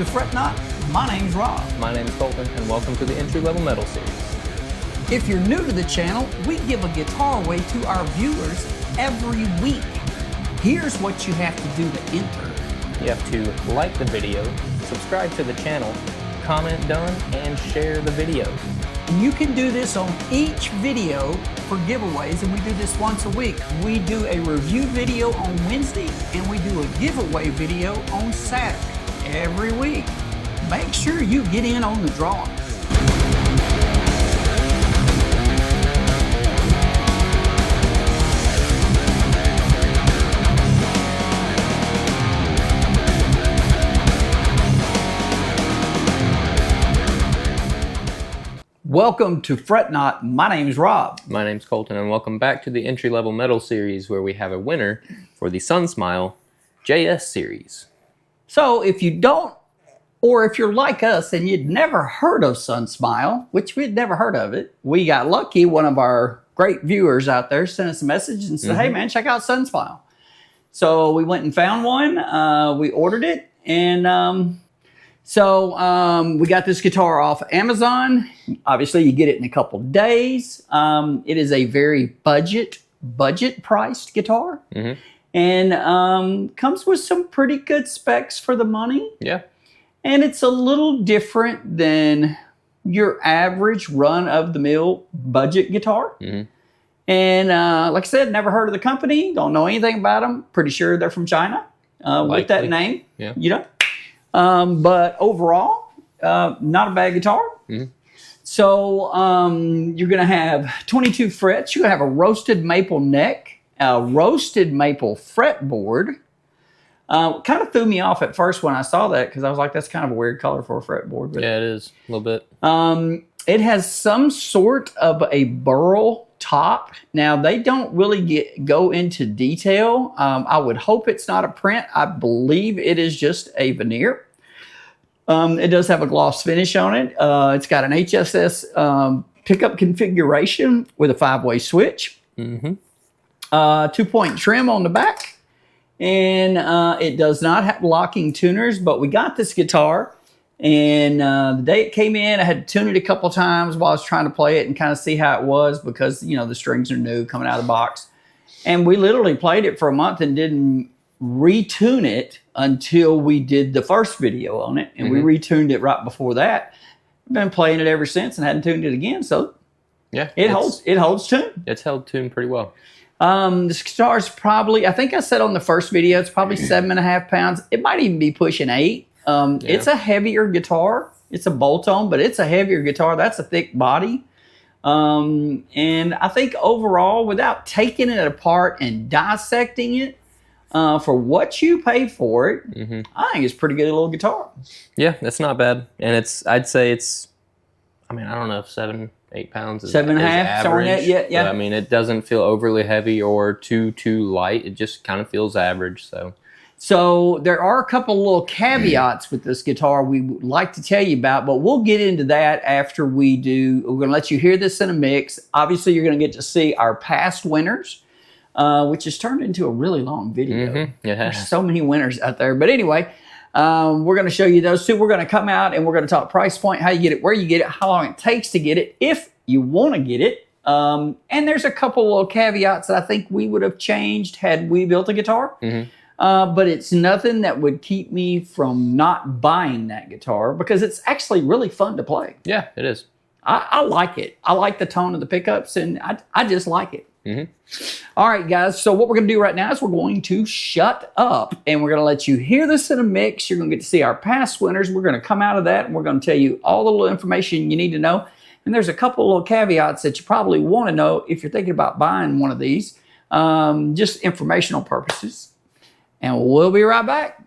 to Fret Not. My name's Rob. My name's Colton, and welcome to the entry-level metal series. If you're new to the channel, we give a guitar away to our viewers every week. Here's what you have to do to enter. You have to like the video, subscribe to the channel, comment done, and share the video. You can do this on each video for giveaways, and we do this once a week. We do a review video on Wednesday, and we do a giveaway video on Saturday every week. Make sure you get in on the drawings. Welcome to Fret Not. My name's Rob. My name's Colton, and welcome back to the entry-level metal series, where we have a winner for the Sumsmile JS series. So if you don't, or if you're like us and you'd never heard of Sumsmile, which we'd never heard of it, we got lucky. One of our great viewers out there sent us a message and said, hey man, check out Sumsmile. So we went and found one, we ordered it, and we got this guitar off Amazon. Obviously, you get it in a couple days. It is a very budget-priced guitar, and comes with some pretty good specs for the money. Yeah, and it's a little different than your average run-of-the-mill budget guitar. And like I said, never heard of the company. Don't know anything about them. Pretty sure they're from China with that name. Yeah, you know. But overall, not a bad guitar. So you're going to have 22 frets. You're going to have a roasted maple neck, a roasted maple fretboard. Kind of threw me off at first when I saw that, because I was like, that's kind of a weird color for a fretboard. But, yeah, it is a little bit. it has some sort of a burl top. Now, they don't really go into detail. I would hope it's not a print. I believe it is just a veneer. It does have a gloss finish on it. It's got an HSS pickup configuration with a 5-way switch. 2-point trim on the back. And it does not have locking tuners, but we got this guitar. And the day it came in, I had to tune it a couple times while I was trying to play it and kind of see how it was, because, you know, the strings are new coming out of the box. And we literally played it for a month and didn't retune it until we did the first video on it. And we retuned it right before that. I've been playing it ever since and hadn't tuned it again. So yeah, it holds tune. It's held tune pretty well. This guitar is probably, I think I said on the first video, it's probably 7.5 pounds. It might even be pushing 8. It's a heavier guitar. It's a bolt-on, but it's a heavier guitar. That's a thick body. And I think overall, without taking it apart and dissecting it, for what you pay for it, I think it's a pretty good little guitar. Yeah, that's not bad. And I'd say it's, I mean, I don't know if 7-8 pounds is 7.5, average. yeah. But, I mean, it doesn't feel overly heavy or too light. It just kind of feels average, So there are a couple little caveats with this guitar we would like to tell you about, but we'll get into that after we do. We're going to let you hear this in a mix. Obviously, you're going to get to see our past winners, which has turned into a really long video. There's so many winners out there. But anyway, we're going to show you those two. We're going to come out and we're going to talk price point, how you get it, where you get it, how long it takes to get it, if you want to get it. And there's a couple little caveats that I think we would have changed had we built a guitar. But it's nothing that would keep me from not buying that guitar, because it's actually really fun to play. Yeah, it is. I like it. I like the tone of the pickups, and I just like it. All right, guys. So what we're going to do right now is we're going to shut up, and we're going to let you hear this in a mix. You're going to get to see our past winners. We're going to come out of that, and we're going to tell you all the little information you need to know. And there's a couple little caveats that you probably want to know if you're thinking about buying one of these, just informational purposes. And we'll be right back.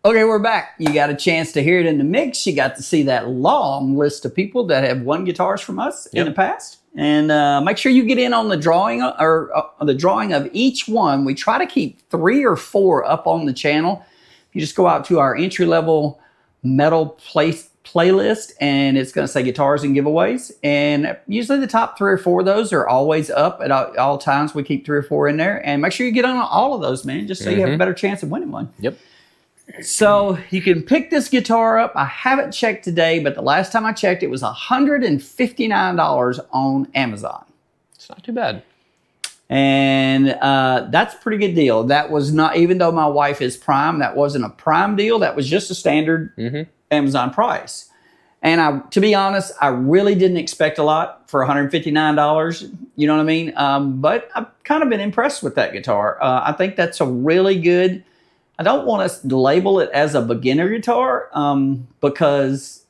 Okay, we're back. You got a chance to hear it in the mix. You got to see that long list of people that have won guitars from us in the past. And make sure you get in on the drawing or the drawing of each one. We try to keep 3 or 4 up on the channel. You just go out to our entry-level metal playlist, and it's going to say guitars and giveaways. And usually the top 3 or 4 of those are always up at all times. We keep 3 or 4 in there. And make sure you get on all of those, man, just so you have a better chance of winning one. Yep. So you can pick this guitar up. I haven't checked today, but the last time I checked, it was $159 on Amazon. It's not too bad. And that's a pretty good deal. That was not, even though my wife is Prime, that wasn't a Prime deal. That was just a standard Amazon price. And to be honest, I really didn't expect a lot for $159. You know what I mean? But I've kind of been impressed with that guitar. I think that's a really good... I don't want to label it as a beginner guitar because,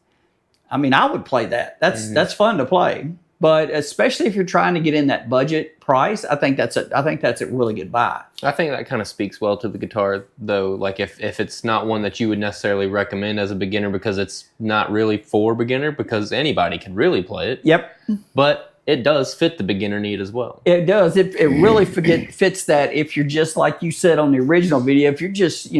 I mean, I would play that. That's fun to play. But especially if you're trying to get in that budget price, I think that's a really good buy. I think that kind of speaks well to the guitar, though. Like if it's not one that you would necessarily recommend as a beginner because it's not really for beginner, because anybody can really play it. Yep. But it does fit the beginner need as well. It does. It really fits that if you're just, like you said on the original video, if you're just,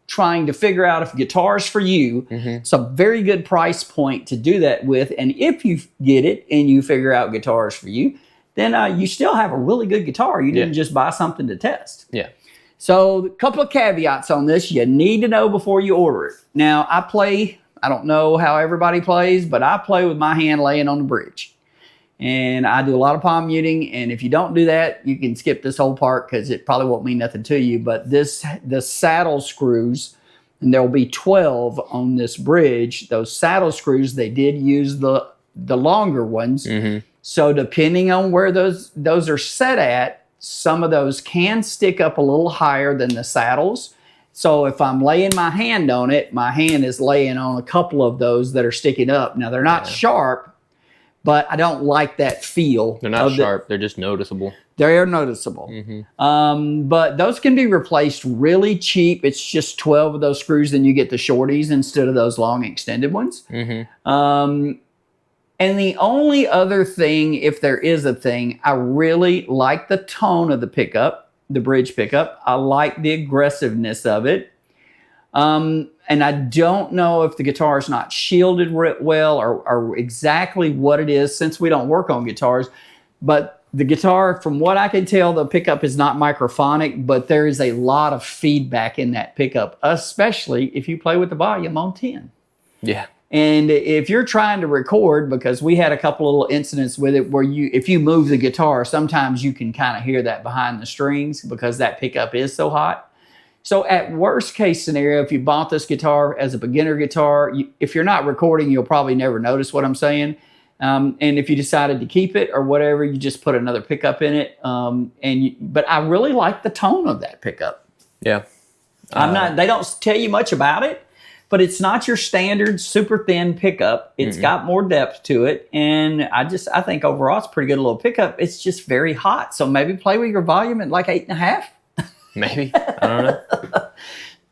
trying to figure out if guitar's for you, it's a very good price point to do that with. And if you get it and you figure out guitar's for you, then you still have a really good guitar. You didn't just buy something to test. Yeah. So a couple of caveats on this you need to know before you order it. Now, I don't know how everybody plays, but I play with my hand laying on the bridge. And I do a lot of palm muting, and if you don't do that, you can skip this whole part because it probably won't mean nothing to you. But the saddle screws, and there will be 12 on this bridge. Those saddle screws, they did use the longer ones. So depending on where those are set at, some of those can stick up a little higher than the saddles. So if I'm laying my hand on it, my hand is laying on a couple of those that are sticking up. Now, they're not sharp, but I don't like that feel. They're not sharp. They're just noticeable. They are noticeable. But those can be replaced really cheap. It's just 12 of those screws, then you get the shorties instead of those long extended ones. And the only other thing, if there is a thing, I really like the tone of the pickup, the bridge pickup. I like the aggressiveness of it. And I don't know if the guitar is not shielded well or exactly what it is, since we don't work on guitars. But the guitar, from what I can tell, the pickup is not microphonic, but there is a lot of feedback in that pickup, especially if you play with the volume on 10. Yeah. And if you're trying to record, because we had a couple little incidents with it where if you move the guitar, sometimes you can kind of hear that behind the strings because that pickup is so hot. So at worst case scenario, if you bought this guitar as a beginner guitar, if you're not recording, you'll probably never notice what I'm saying. And if you decided to keep it or whatever, you just put another pickup in it. But I really like the tone of that pickup. Yeah. They don't tell you much about it, but it's not your standard super thin pickup. It's got more depth to it. And I think overall it's a pretty good little pickup. It's just very hot. So maybe play with your volume at like 8.5. Maybe. I don't know.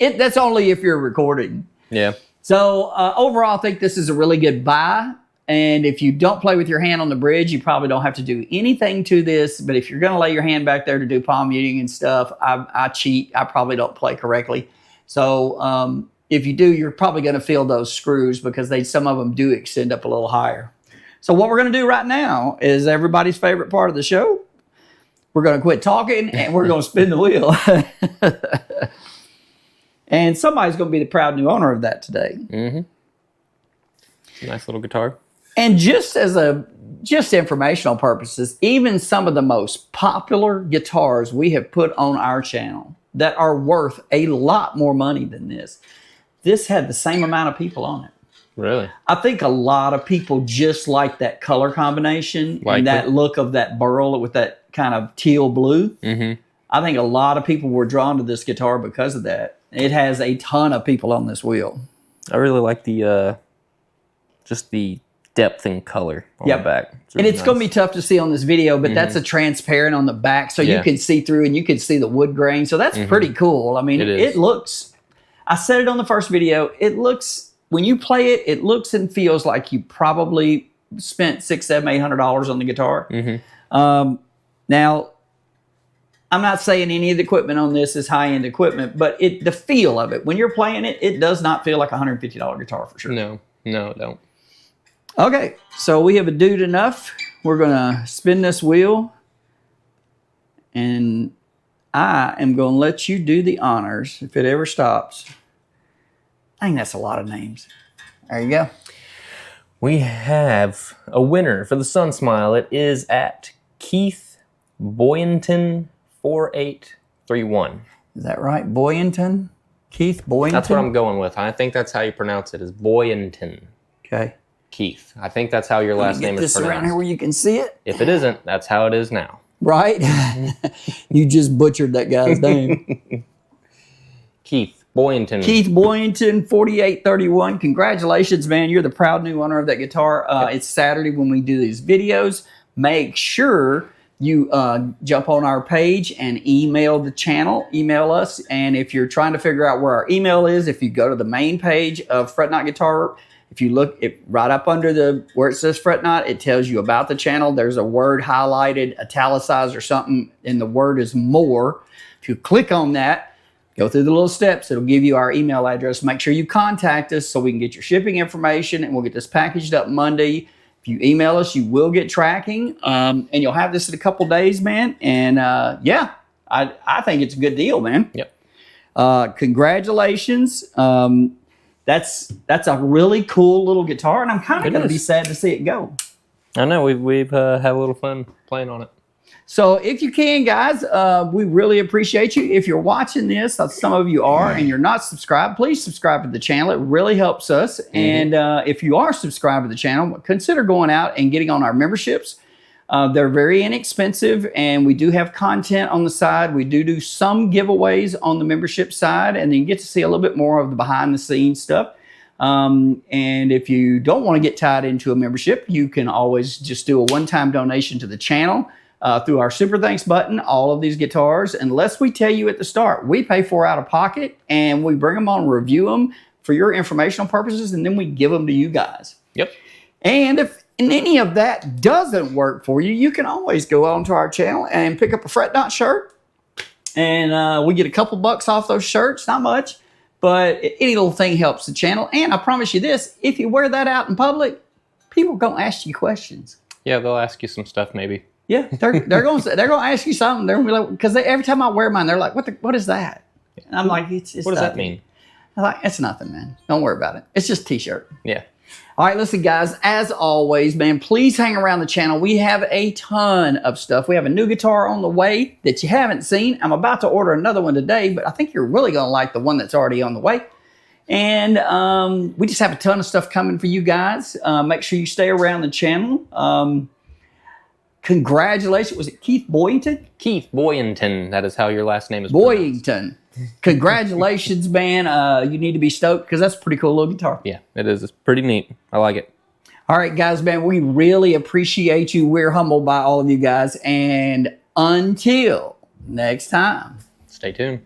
That's only if you're recording. Yeah. So overall, I think this is a really good buy. And if you don't play with your hand on the bridge, you probably don't have to do anything to this. But if you're going to lay your hand back there to do palm muting and stuff, I cheat. I probably don't play correctly. So if you do, you're probably going to feel those screws because some of them do extend up a little higher. So what we're going to do right now is everybody's favorite part of the show. We're going to quit talking and we're going to spin the wheel. And somebody's going to be the proud new owner of that today. Nice little guitar. And just informational purposes, even some of the most popular guitars we have put on our channel that are worth a lot more money than this had the same amount of people on it. Really? I think a lot of people just like that color combination and that look of that burl with that kind of teal blue. I think a lot of people were drawn to this guitar because of that. It has a ton of people on this wheel. I really like the just the depth and color on the back. And it's going to be tough to see on this video, but that's a transparent on the back, so you can see through and you can see the wood grain. So that's pretty cool. I mean, it looks... I said it on the first video. It looks, when you play it, it looks and feels like you probably spent $600, $700, $800 on the guitar. Now, I'm not saying any of the equipment on this is high-end equipment, but the feel of it, when you're playing it, it does not feel like a $150 guitar for sure. No, it don't. Okay, so we have a dude enough. We're going to spin this wheel, and I am going to let you do the honors if it ever stops. I think that's a lot of names. There you go. We have a winner for the Sumsmile. It is at Keith Boynton 4831. Is that right? Boynton? Keith Boynton? That's what I'm going with. I think that's how you pronounce it, is Boynton. Okay. Keith. I think that's how your last name is pronounced. Get this around here where you can see it. If it isn't, that's how it is now. Right? You just butchered that guy's name. Keith Boynton. Keith Boynton, 4831. Congratulations, man. You're the proud new owner of that guitar. It's Saturday when we do these videos. Make sure you jump on our page and email the channel. Email us. And if you're trying to figure out where our email is, if you go to the main page of Fret Not Guitar, if you look right up under where it says Fret Not, it tells you about the channel. There's a word highlighted, italicized or something, and the word is more. If you click on that, go through the little steps. It'll give you our email address. Make sure you contact us so we can get your shipping information, and we'll get this packaged up Monday. If you email us, you will get tracking, and you'll have this in a couple days, man. And yeah, I think it's a good deal, man. Yep. Congratulations. That's a really cool little guitar, and I'm kind of going to be sad to see it go. I know. We've had a little fun playing on it. So if you can, guys, we really appreciate you. If you're watching this, some of you are, and you're not subscribed, please subscribe to the channel. It really helps us. And if you are subscribed to the channel, consider going out and getting on our memberships. They're very inexpensive, and we do have content on the side. We do some giveaways on the membership side, and then you get to see a little bit more of the behind-the-scenes stuff. And if you don't want to get tied into a membership, you can always just do a one-time donation to the channel through our Super Thanks button. All of these guitars, unless we tell you at the start, we pay for out of pocket, and we bring them on, review them for your informational purposes, and then we give them to you guys. Yep. And if any of that doesn't work for you, you can always go onto our channel and pick up a Fret Not shirt. And we get a couple bucks off those shirts, not much, but any little thing helps the channel. And I promise you this, if you wear that out in public, people are going to ask you questions. Yeah, they'll ask you some stuff maybe. Yeah, they're going to ask you something. They're going to be like, because every time I wear mine, they're like, what is that? And I'm like, it's what does that mean? I'm like, it's nothing, man. Don't worry about it. It's just a t-shirt. Yeah. All right, listen, guys, as always, man, please hang around the channel. We have a ton of stuff. We have a new guitar on the way that you haven't seen. I'm about to order another one today, but I think you're really going to like the one that's already on the way. And we just have a ton of stuff coming for you guys. Make sure you stay around the channel. Congratulations. Was it Keith Boynton? Keith Boynton. That is how your last name is Boynton. Congratulations, man. You need to be stoked because that's a pretty cool little guitar. Yeah, it is. It's pretty neat. I like it. All right, guys, man, we really appreciate you. We're humbled by all of you guys. And until next time, stay tuned.